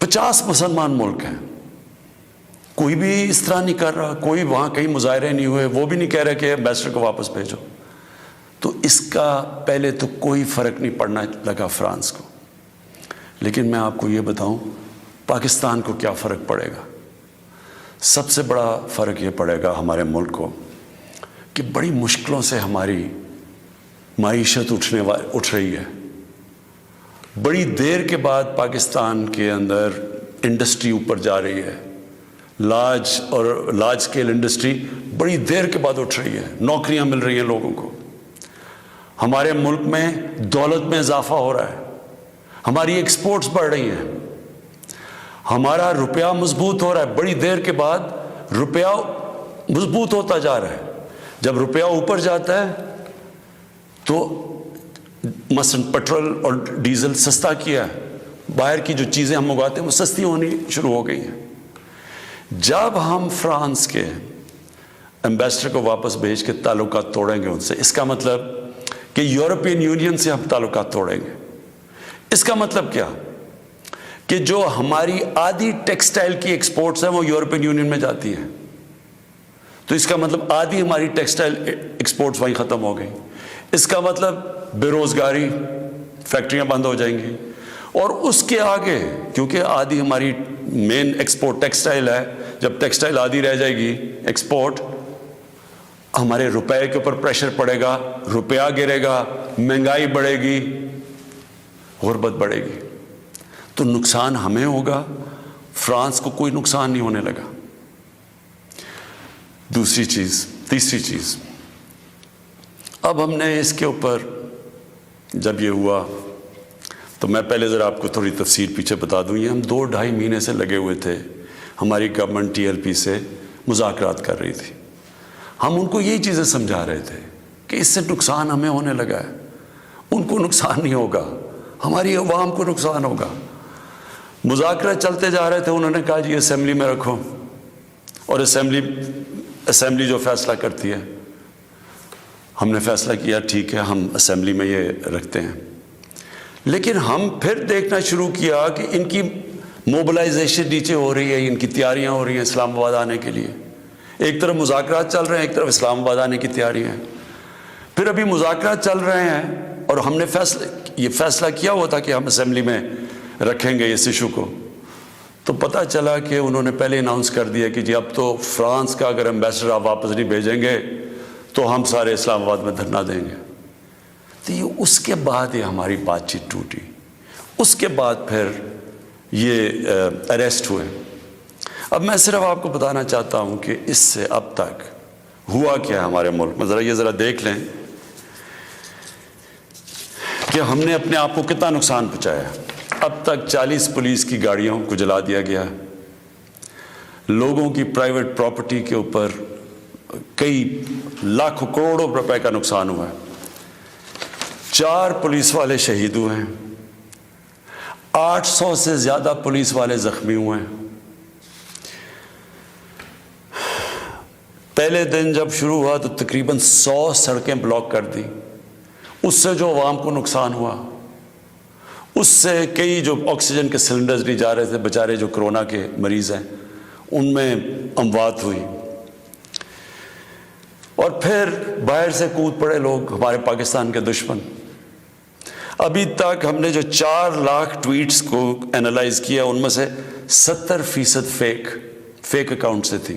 50 مسلمان ملک ہیں، کوئی بھی اس طرح نہیں کر رہا، کوئی وہاں کہیں مظاہرے نہیں ہوئے، وہ بھی نہیں کہہ رہے کہ ایمبیسڈر کو واپس بھیجو. تو اس کا پہلے تو کوئی فرق نہیں پڑنا لگا فرانس کو. لیکن میں آپ کو یہ بتاؤں پاکستان کو کیا فرق پڑے گا. سب سے بڑا فرق یہ پڑے گا ہمارے ملک کو کہ بڑی مشکلوں سے ہماری معیشت اٹھ رہی ہے. بڑی دیر کے بعد پاکستان کے اندر انڈسٹری اوپر جا رہی ہے، لارج اسکیل انڈسٹری بڑی دیر کے بعد اٹھ رہی ہے، نوکریاں مل رہی ہیں لوگوں کو. ہمارے ملک میں دولت میں اضافہ ہو رہا ہے، ہماری ایکسپورٹس بڑھ رہی ہیں، ہمارا روپیہ مضبوط ہو رہا ہے. بڑی دیر کے بعد روپیہ مضبوط ہوتا جا رہا ہے. جب روپیہ اوپر جاتا ہے تو مثلا پیٹرول اور ڈیزل سستا کیا ہے، باہر کی جو چیزیں ہم منگواتے ہیں وہ سستی ہونی شروع ہو گئی ہیں. جب ہم فرانس کے ایمبیسڈر کو واپس بھیج کے تعلقات توڑیں گے ان سے، اس کا مطلب کہ یورپین یونین سے ہم تعلقات توڑیں گے. اس کا مطلب کیا کہ جو ہماری آدھی ٹیکسٹائل کی ایکسپورٹس ہیں وہ یورپین یونین میں جاتی ہیں، تو اس کا مطلب آدھی ہماری ٹیکسٹائل ایکسپورٹس وہیں ختم ہو گئی. اس کا مطلب بے روزگاری، فیکٹریاں بند ہو جائیں گی. اور اس کے آگے کیونکہ آدھی ہماری مین ایکسپورٹ ٹیکسٹائل ہے، جب ٹیکسٹائل آدھی رہ جائے گی ایکسپورٹ، ہمارے روپے کے اوپر پریشر پڑے گا، روپیہ گرے گا، مہنگائی بڑھے گی، غربت بڑھے گی. تو نقصان ہمیں ہوگا، فرانس کو کوئی نقصان نہیں ہونے لگا. تیسری چیز اب ہم نے اس کے اوپر جب یہ ہوا تو میں پہلے ذرا آپ کو تھوڑی تفصیل پیچھے بتا دوں. یہ ہم 2-2.5 مہینے سے لگے ہوئے تھے، ہماری گورنمنٹ TLP سے مذاکرات کر رہی تھی. ہم ان کو یہی چیزیں سمجھا رہے تھے کہ اس سے نقصان ہمیں ہونے لگا ہے، ان کو نقصان نہیں ہوگا، ہماری عوام کو نقصان ہوگا. مذاکرات چلتے جا رہے تھے، انہوں نے کہا جی اسمبلی میں رکھو، اور اسمبلی جو فیصلہ کرتی ہے. ہم نے فیصلہ کیا ٹھیک ہے ہم اسمبلی میں یہ رکھتے ہیں. لیکن ہم پھر دیکھنا شروع کیا کہ ان کی موبلائزیشن نیچے ہو رہی ہے، ان کی تیاریاں ہو رہی ہیں اسلام آباد آنے کے لیے. ایک طرف مذاکرات چل رہے ہیں، ایک طرف اسلام آباد آنے کی تیاریاں ہیں. پھر ابھی مذاکرات چل رہے ہیں اور ہم نے یہ فیصلہ کیا ہوا تھا کہ ہم اسمبلی میں رکھیں گے اس ایشو کو. تو پتہ چلا کہ انہوں نے پہلے اناؤنس کر دیا کہ جی اب تو فرانس کا اگر ایمبیسڈر آپ واپس نہیں بھیجیں گے تو ہم سارے اسلام آباد میں دھرنا دیں گے. تو یہ اس کے بعد یہ ہماری بات چیت ٹوٹی. اس کے بعد پھر یہ اریسٹ ہوئے. اب میں صرف آپ کو بتانا چاہتا ہوں کہ اس سے اب تک ہوا کیا ہمارے ملک میں. ذرا دیکھ لیں کہ ہم نے اپنے آپ کو کتنا نقصان پہنچایا. اب تک 40 پولیس کی گاڑیوں کو جلا دیا گیا، لوگوں کی پرائیویٹ پراپرٹی کے اوپر کئی لاکھوں کروڑوں روپے کا نقصان ہوا ہے. 4 پولیس والے شہید ہوئے ہیں، 800 سے زیادہ پولیس والے زخمی ہوئے ہیں. پہلے دن جب شروع ہوا تو تقریباً 100 سڑکیں بلاک کر دی. اس سے جو عوام کو نقصان ہوا، اس سے کئی جو آکسیجن کے سلنڈرز نہیں جا رہے تھے، بیچارے جو کرونا کے مریض ہیں ان میں اموات ہوئی. اور پھر باہر سے کود پڑے لوگ، ہمارے پاکستان کے دشمن. ابھی تک ہم نے جو 4 لاکھ ٹویٹس کو اینالائز کیا ان میں سے 70% فیک اکاؤنٹ سے تھی.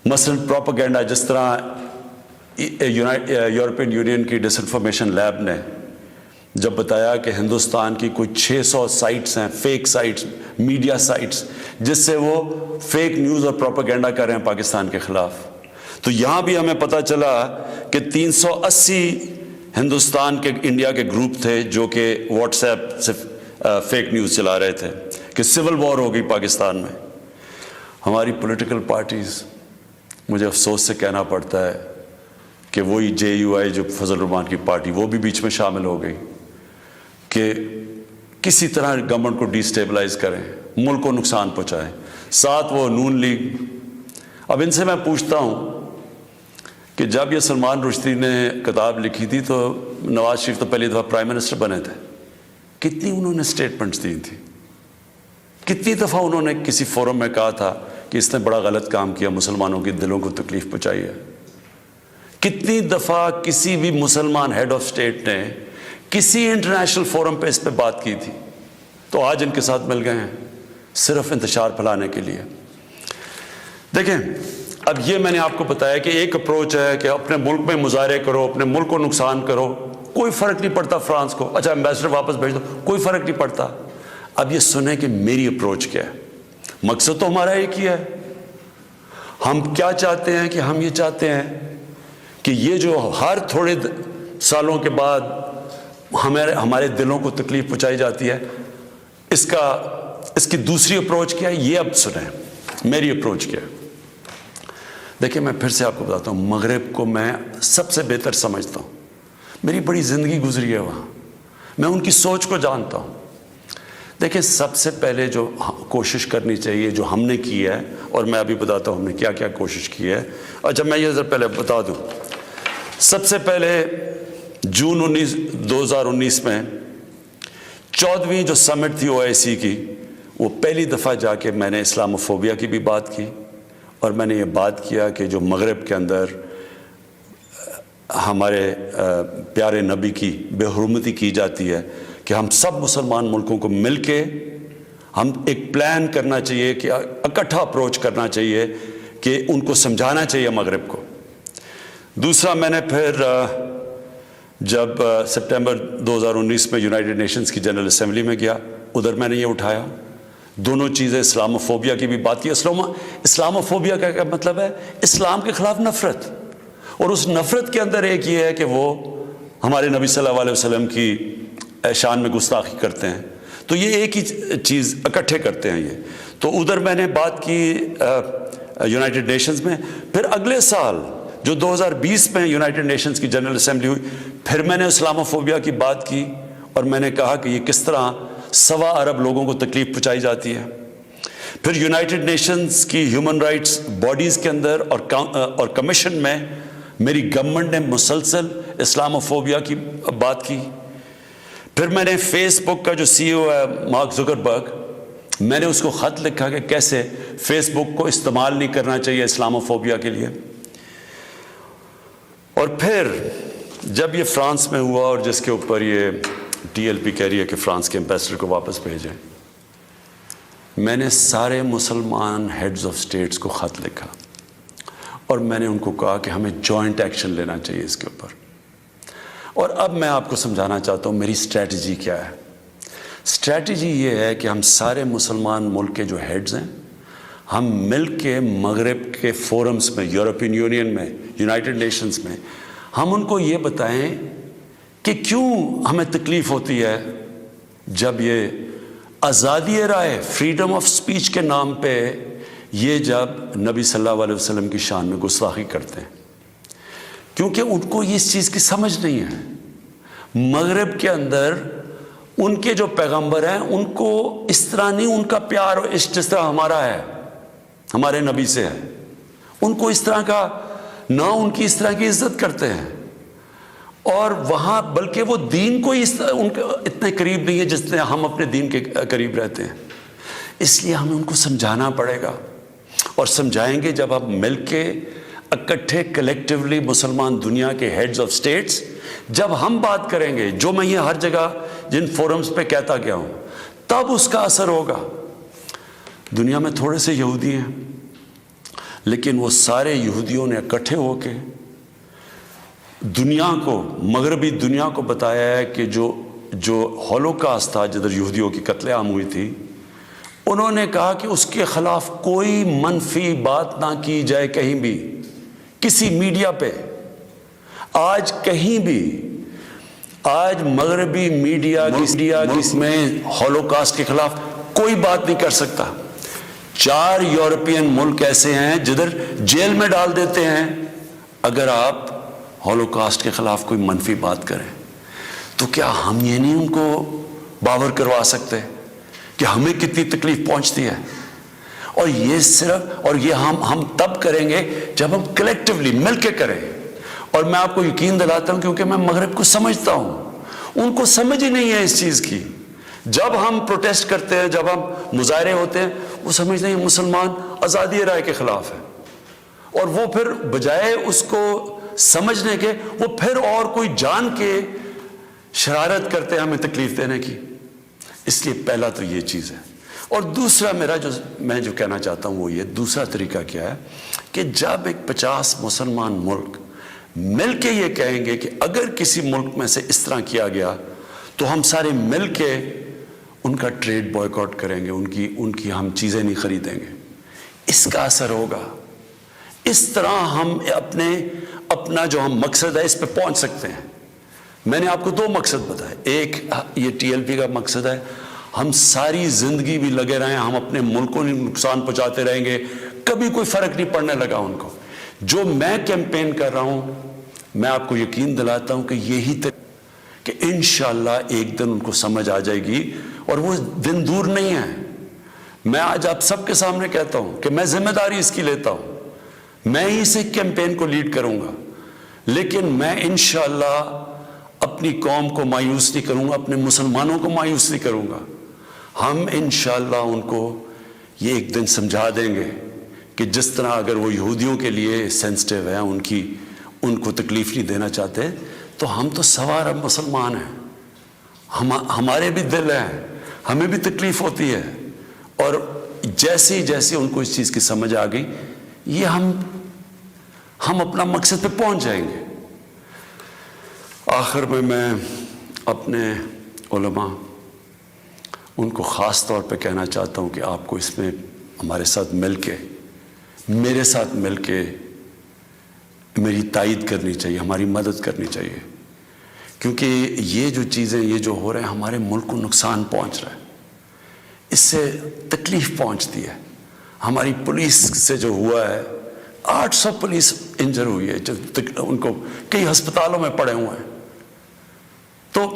مثلا پروپیگنڈا، جس طرح یورپین یونین کی ڈس انفارمیشن لیب نے جب بتایا کہ ہندوستان کی کوئی 600 سائٹس ہیں، فیک سائٹس، میڈیا سائٹس، جس سے وہ فیک نیوز اور پروپیگنڈا کر رہے ہیں پاکستان کے خلاف. تو یہاں بھی ہمیں پتہ چلا کہ 380 ہندوستان کے انڈیا کے گروپ تھے جو کہ واٹس ایپ سے فیک نیوز چلا رہے تھے کہ سول وار ہو گئی پاکستان میں. ہماری پولیٹیکل پارٹیز، مجھے افسوس سے کہنا پڑتا ہے کہ وہی JUI جو فضل الرحمان کی پارٹی، وہ بھی بیچ میں شامل ہو گئی کہ کسی طرح گورنمنٹ کو ڈی سٹیبلائز کریں، ملک کو نقصان پہنچائیں. ساتھ وہ نون لیگ. اب ان سے میں پوچھتا ہوں کہ جب یہ سلمان رشدی نے کتاب لکھی تھی تو نواز شریف تو پہلی دفعہ پرائم منسٹر بنے تھے، کتنی انہوں نے سٹیٹمنٹس دی تھی. کتنی دفعہ انہوں نے کسی فورم میں کہا تھا کہ اس نے بڑا غلط کام کیا، مسلمانوں کے دلوں کو تکلیف پہنچائی ہے؟ کتنی دفعہ کسی بھی مسلمان ہیڈ آف اسٹیٹ نے کسی انٹرنیشنل فورم پہ اس پہ بات کی تھی؟ تو آج ان کے ساتھ مل گئے ہیں صرف انتشار پھیلانے کے لیے۔ دیکھیں، اب یہ میں نے آپ کو بتایا کہ ایک اپروچ ہے کہ اپنے ملک میں مظاہرے کرو، اپنے ملک کو نقصان کرو، کوئی فرق نہیں پڑتا فرانس کو، اچھا ایمبیسڈر واپس بھیج دو، کوئی فرق نہیں پڑتا۔ اب یہ سنیں کہ میری اپروچ کیا ہے۔ مقصد تو ہمارا ایک ہی ہے۔ ہم کیا چاہتے ہیں کہ ہم یہ چاہتے ہیں کہ یہ جو ہر تھوڑے سالوں کے بعد ہمارے دلوں کو تکلیف پہنچائی جاتی ہے، اس کی دوسری اپروچ کیا ہے، یہ اب سنیں میری اپروچ کیا ہے۔ دیکھیں، میں پھر سے آپ کو بتاتا ہوں، مغرب کو میں سب سے بہتر سمجھتا ہوں، میری بڑی زندگی گزری ہے وہاں، میں ان کی سوچ کو جانتا ہوں۔ دیکھیں، سب سے پہلے جو کوشش کرنی چاہیے، جو ہم نے کی ہے، اور میں ابھی بتاتا ہوں ہم نے کیا کیا کوشش کی ہے۔ اچھا، میں یہ پہلے بتا دوں، سب سے پہلے جون 2019 میں 14ویں جو سمٹ تھی OIC کی، وہ پہلی دفعہ جا کے میں نے اسلاموفوبیا کی بھی بات کی، اور میں نے یہ بات کیا کہ جو مغرب کے اندر ہمارے پیارے نبی کی بے حرمتی کی جاتی ہے، کہ ہم سب مسلمان ملکوں کو مل کے ہم ایک پلان کرنا چاہیے، کہ اکٹھا اپروچ کرنا چاہیے، کہ ان کو سمجھانا چاہیے مغرب کو۔ دوسرا، میں نے پھر جب سپٹمبر 2019 میں یونائٹڈ نیشنز کی جنرل اسمبلی میں گیا، ادھر میں نے یہ اٹھایا، دونوں چیزیں، اسلاموفوبیا کی بھی بات کی۔ اسلاموفوبیا کا کیا مطلب ہے؟ اسلام کے خلاف نفرت، اور اس نفرت کے اندر ایک یہ ہے کہ وہ ہمارے نبی صلی اللہ علیہ وسلم کی شان میں گستاخی کرتے ہیں، تو یہ ایک ہی چیز اکٹھے کرتے ہیں یہ۔ تو ادھر میں نے بات کی یونائٹڈ نیشنز میں۔ پھر اگلے سال جو 2020 میں یونائٹڈ نیشنز کی جنرل اسمبلی ہوئی، پھر میں نے اسلاموفوبیا کی بات کی، اور میں نے کہا کہ یہ کس طرح 1.25 ارب لوگوں کو تکلیف پہنچائی جاتی ہے۔ پھر یونائٹڈ نیشنز کی ہیومن رائٹس باڈیز کے اندر اور کمیشن میں میری گورنمنٹ نے مسلسل اسلاموفوبیا کی بات کی۔ پھر میں نے فیس بک کا جو CEO ہے مارک زکربرگ، میں نے اس کو خط لکھا کہ کیسے فیس بک کو استعمال نہیں کرنا چاہیے اسلاموفوبیا کے لیے۔ اور پھر جب یہ فرانس میں ہوا، اور جس کے اوپر یہ TLP کہہ رہی ہے کہ فرانس کے ایمبیسڈر کو واپس بھیجیں، میں نے سارے مسلمان ہیڈز آف سٹیٹس کو خط لکھا، اور میں نے ان کو کہا کہ ہمیں جوائنٹ ایکشن لینا چاہیے اس کے اوپر۔ اور اب میں آپ کو سمجھانا چاہتا ہوں میری اسٹریٹجی کیا ہے۔ اسٹریٹجی یہ ہے کہ ہم سارے مسلمان ملک کے جو ہیڈز ہیں، ہم مل کے مغرب کے فورمز میں، یورپین یونین میں، یونائٹڈ نیشنز میں، ہم ان کو یہ بتائیں کہ کیوں ہمیں تکلیف ہوتی ہے جب یہ آزادی رائے، فریڈم آف سپیچ کے نام پہ یہ جب نبی صلی اللہ علیہ وسلم کی شان میں گستاخی کرتے ہیں، کیونکہ ان کو اس چیز کی سمجھ نہیں ہے۔ مغرب کے اندر ان کے جو پیغمبر ہیں، ان کو اس طرح نہیں، ان کا پیار اور عشق جس طرح ہمارا ہے، ہمارے نبی سے ہے، ان کو اس طرح کا نہ، ان کی اس طرح کی عزت کرتے ہیں، اور وہاں بلکہ وہ دین کو ان کے اتنے قریب نہیں ہے جس طرح ہم اپنے دین کے قریب رہتے ہیں۔ اس لیے ہمیں ان کو سمجھانا پڑے گا، اور سمجھائیں گے جب ہم مل کے اکٹھے کلیکٹیولی مسلمان دنیا کے ہیڈز آف سٹیٹس، جب ہم بات کریں گے، جو میں یہ ہر جگہ جن فورمز پہ کہتا گیا ہوں، تب اس کا اثر ہوگا۔ دنیا میں تھوڑے سے یہودی ہیں، لیکن وہ سارے یہودیوں نے اکٹھے ہو کے دنیا کو، مغربی دنیا کو بتایا ہے کہ جو ہولوکاسٹ تھا، جدھر یہودیوں کی قتل عام ہوئی تھی، انہوں نے کہا کہ اس کے خلاف کوئی منفی بات نہ کی جائے کہیں بھی، کسی میڈیا پہ۔ آج کہیں بھی، آج مغربی میڈیا میں ہولوکاسٹ کے خلاف کوئی بات نہیں کر سکتا۔ 4 یورپین ملک ایسے ہیں جدھر جیل میں ڈال دیتے ہیں اگر آپ ہولوکاسٹ کے خلاف کوئی منفی بات کریں۔ تو کیا ہم یہ نہیں ان کو باور کروا سکتے کہ ہمیں کتنی تکلیف پہنچتی ہے؟ اور یہ صرف، اور یہ ہم تب کریں گے جب ہم کلیکٹیولی مل کے کریں۔ اور میں آپ کو یقین دلاتا ہوں، کیونکہ میں مغرب کو سمجھتا ہوں، ان کو سمجھ ہی نہیں ہے اس چیز کی۔ جب ہم پروٹیسٹ کرتے ہیں، جب ہم مظاہرے ہوتے ہیں، وہ سمجھتے ہیں مسلمان آزادی رائے کے خلاف ہے، اور وہ پھر بجائے اس کو سمجھنے کے وہ پھر اور کوئی جان کے شرارت کرتے ہیں ہمیں تکلیف دینے کی۔ اس لیے پہلا تو یہ چیز ہے۔ اور دوسرا میں جو کہنا چاہتا ہوں وہ یہ، دوسرا طریقہ کیا ہے کہ جب ایک 50 مسلمان ملک مل کے یہ کہیں گے کہ اگر کسی ملک میں سے اس طرح کیا گیا تو ہم سارے مل کے ان کا ٹریڈ بوائیکاٹ کریں گے، ان کی ہم چیزیں نہیں خریدیں گے، اس کا اثر ہوگا۔ اس طرح ہم اپنا جو ہم مقصد ہے اس پہ پہنچ سکتے ہیں۔ میں نے آپ کو 2 مقصد بتائے، ایک یہ TLP کا مقصد ہے، ہم ساری زندگی بھی لگے رہیں، ہم اپنے ملک کو نقصان پہنچاتے رہیں گے، کبھی کوئی فرق نہیں پڑنے لگا ان کو۔ جو میں کیمپین کر رہا ہوں، میں آپ کو یقین دلاتا ہوں کہ یہی کہ انشاءاللہ ایک دن ان کو سمجھ آ جائے گی، اور وہ دن دور نہیں ہے۔ میں آج آپ سب کے سامنے کہتا ہوں کہ میں ذمہ داری اس کی لیتا ہوں، میں ہی اس کیمپین کو لیڈ کروں گا، لیکن میں انشاءاللہ اپنی قوم کو مایوس نہیں کروں گا، اپنے مسلمانوں کو مایوس نہیں کروں گا۔ ہم انشاءاللہ ان کو یہ ایک دن سمجھا دیں گے کہ جس طرح اگر وہ یہودیوں کے لیے سینسٹیو ہیں، ان کو تکلیف نہیں دینا چاہتے، تو ہم تو سوا ارب مسلمان ہیں، ہمارے بھی دل ہیں، ہمیں بھی تکلیف ہوتی ہے، اور جیسے جیسے ان کو اس چیز کی سمجھ آ گئی، یہ ہم اپنا مقصد پہ پہنچ جائیں گے۔ آخر میں اپنے علماء ان کو خاص طور پہ کہنا چاہتا ہوں کہ آپ کو اس میں ہمارے ساتھ مل کے، میرے ساتھ مل کے میری تائید کرنی چاہیے، ہماری مدد کرنی چاہیے، کیونکہ یہ جو چیزیں یہ جو ہو رہے ہیں ہمارے ملک کو نقصان پہنچ رہا ہے، اس سے تکلیف پہنچتی ہے۔ ہماری پولیس سے جو ہوا ہے، 800 پولیس انجر ہوئی ہے، ان کو کئی ہسپتالوں میں پڑے ہوئے ہیں، تو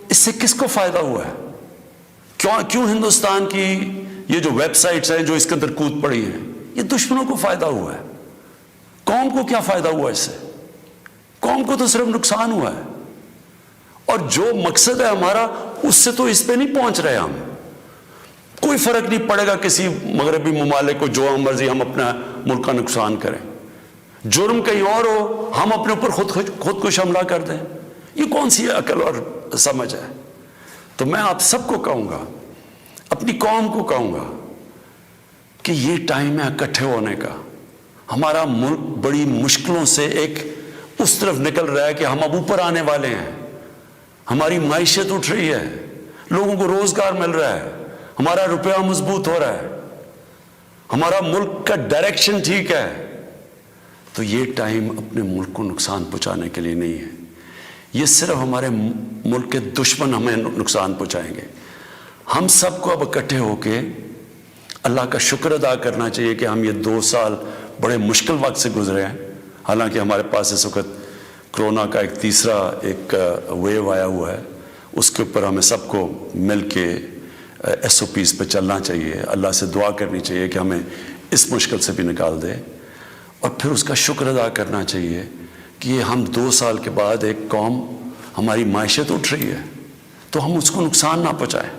اس سے کس کو فائدہ ہوا ہے؟ کیوں ہندوستان کی یہ جو ویب سائٹس ہیں جو اس کے اندر کود پڑی ہیں، یہ دشمنوں کو فائدہ ہوا ہے؟ قوم کو کیا فائدہ ہوا اس سے؟ قوم کو تو صرف نقصان ہوا ہے، اور جو مقصد ہے ہمارا اس سے تو اس پہ نہیں پہنچ رہے ہم۔ کوئی فرق نہیں پڑے گا کسی مغربی ممالک کو، جو مرضی ہم اپنا ملک کا نقصان کریں، جرم کہیں اور ہو، ہم اپنے اوپر خود کش حملہ کر دیں، یہ کون سی عقل اور سمجھ ہے؟ تو میں آپ سب کو کہوں گا، اپنی قوم کو کہوں گا کہ یہ ٹائم ہے اکٹھے ہونے کا۔ ہمارا ملک بڑی مشکلوں سے ایک اس طرف نکل رہا ہے کہ ہم اب اوپر آنے والے ہیں، ہماری معیشت اٹھ رہی ہے، لوگوں کو روزگار مل رہا ہے، ہمارا روپیہ مضبوط ہو رہا ہے، ہمارا ملک کا ڈائریکشن ٹھیک ہے۔ تو یہ ٹائم اپنے ملک کو نقصان پہنچانے کے لیے نہیں ہے، یہ صرف ہمارے ملک کے دشمن ہمیں نقصان پہنچائیں گے۔ ہم سب کو اب اکٹھے ہو کے اللہ کا شکر ادا کرنا چاہیے کہ ہم یہ 2 سال بڑے مشکل وقت سے گزرے ہیں، حالانکہ ہمارے پاس اس وقت کرونا کا ایک تیسرا ویو آیا ہوا ہے، اس کے اوپر ہمیں سب کو مل کے SOPs پہ چلنا چاہیے، اللہ سے دعا کرنی چاہیے کہ ہمیں اس مشکل سے بھی نکال دے، اور پھر اس کا شکر ادا کرنا چاہیے کہ یہ ہم 2 سال کے بعد ایک قوم، ہماری معیشت اٹھ رہی ہے، تو ہم اس کو نقصان نہ پہنچائیں۔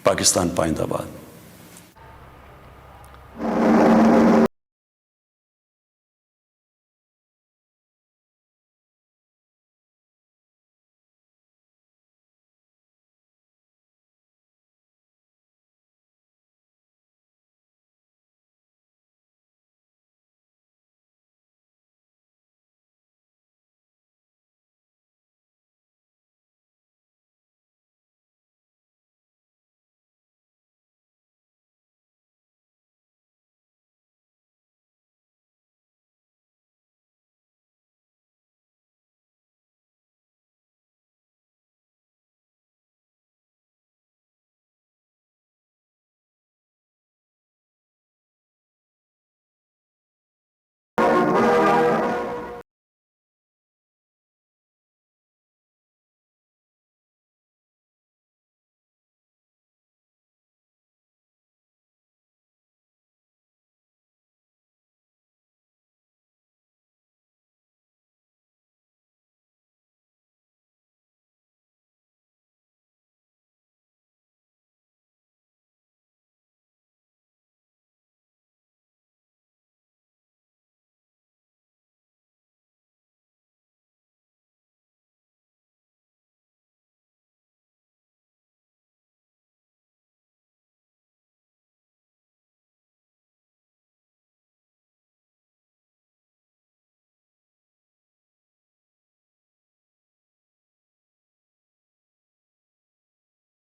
پاکستان پائندہ باد۔